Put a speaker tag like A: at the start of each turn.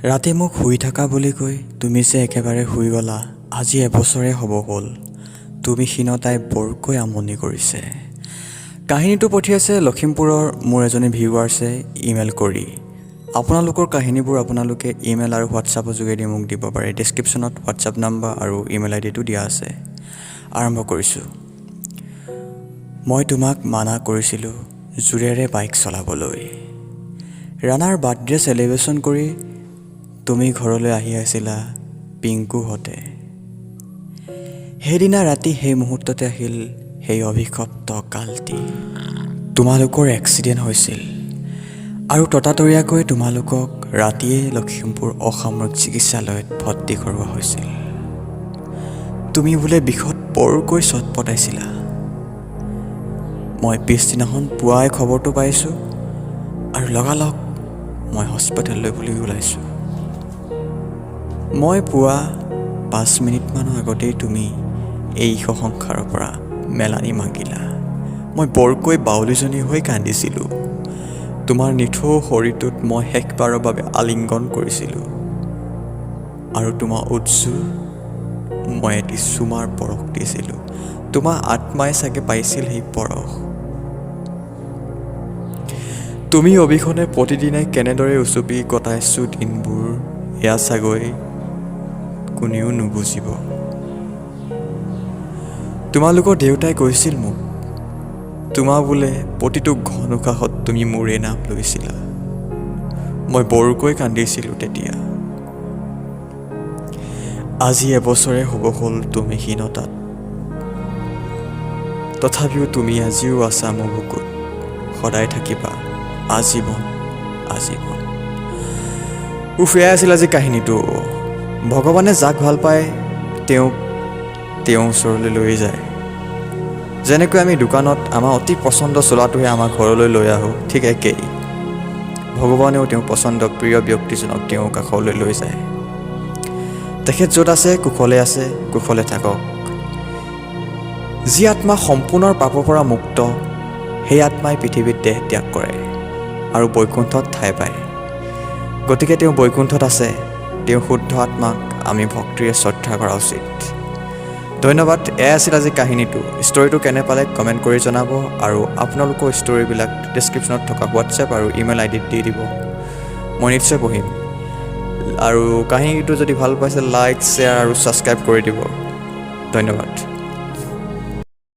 A: ৰাতি মোক শুই থাকা বুলি কৈ তুমি যে একেবাৰে শুই গলা। আজি এবছৰে হ'ব হ'ল। তুমি ক্ষীণতাই বৰকৈ আমনি কৰিছে। কাহিনীটো পঠিয়াইছে লখিমপুৰৰ মোৰ এজনী ভিউৱাৰ্ছে ইমেইল কৰি। আপোনালোকৰ কাহিনীবোৰ আপোনালোকে ইমেইল আৰু হোৱাটছআপৰ যোগেদি মোক দিব পাৰে। ডেছক্ৰিপশ্যনত হোৱাটছআপ নাম্বাৰ আৰু ইমেইল আইডিটো দিয়া আছে। আৰম্ভ কৰিছোঁ। মই তোমাক মানা কৰিছিলোঁ জোৰেৰে বাইক চলাবলৈ। ৰাণাৰ বাৰ্থডে চেলিব্ৰেশ্যন কৰি তুমি ঘৰলৈ আহি আছিলা পিংকুহঁতে। সেইদিনা ৰাতি সেই মুহূৰ্ততে আহিল সেই অভিশপ্ত কালটি। তোমালোকৰ এক্সিডেণ্ট হৈছিল আৰু ততাতৈয়াকৈ তোমালোকক ৰাতিয়ে লখিমপুৰ অসামৰিক চিকিৎসালয়ত ভৰ্তি কৰোৱা হৈছিল। তুমি বোলে বিষত বৰকৈ চটপটাইছিলা। মই পিছদিনাখন পুৱাই খবৰটো পাইছোঁ আৰু লগালগ মই হস্পিটেললৈ বুলি ওলাইছোঁ। মই পুৱা 5 মিনিটমানৰ আগতেই তুমি এই সংসাৰৰ পৰা মেলানি মাগিলা। মই বৰকৈ বাউলীজনী হৈ কান্দিছিলোঁ। তোমাৰ নিঠৌ শৰীৰটোত মই শেষবাৰৰ বাবে আলিংগন কৰিছিলোঁ আৰু তোমাৰ উৎসুৰ মই এটি চুমাৰ পৰশ দিছিলোঁ। তোমাৰ আত্মাই চাগে পাইছিল সেই পৰশ। তুমি অবিহনে প্ৰতিদিনে কেনেদৰে উচুপি কটাইছোঁ দিনবোৰ, এয়া চাগৈ কোনেও নুবুজিব। তোমালোকৰ দেউতাই কৈছিল মোক, তোমাৰ বোলে প্ৰতিটো ঘন উশাহত তুমি মোৰে নাম লৈছিলা। মই বৰকৈ কান্দিছিলোঁ তেতিয়া। আজি এবছৰে হ'ব হ'ল তুমি ক্ষীণতাত। তথাপিও তুমি আজিও আছা মোৰ বুকুত, সদায় থাকিবা আজীৱন আজীৱন। এয়াই আছিল আজি কাহিনীটো। ভগৱানে যাক ভাল পায় তেওঁ ওচৰলৈ লৈ যায়। যেনেকৈ আমি দোকানত আমাৰ অতি পচন্দ চোলাটোহে আমাৰ ঘৰলৈ লৈ আহোঁ, ঠিক একেই ভগৱানেও তেওঁৰ পচন্দ প্ৰিয় ব্যক্তিজনক তেওঁৰ কাষলৈ লৈ যায়। তেখেত য'ত আছে কুশলে থাকক। যি আত্মা সম্পূৰ্ণ পাপৰ পৰা মুক্ত, সেই আত্মাই পৃথিৱীত দেহ ত্যাগ কৰে আৰু বৈকুণ্ঠত ঠাই পায়। গতিকে তেওঁ বৈকুণ্ঠত আছে। তেওঁ শুদ্ধ আত্মাক আমি ভক্তিৰে শ্ৰদ্ধা কৰা উচিত। ধন্যবাদ। এয়া আছিল আজি কাহিনীটো। ষ্টৰিটো কেনে পালে কমেণ্ট কৰি জনাব আৰু আপোনালোকৰ ষ্টৰিবিলাক ডেছক্ৰিপশ্যনত থকা হোৱাটছএপ আৰু ইমেইল আইডিত দি দিব। মই নিশ্চয় পঢ়িম। আৰু কাহিনীটো যদি ভাল পাইছে লাইক, শ্বেয়াৰ আৰু ছাবস্ক্ৰাইব কৰি দিব। ধন্যবাদ।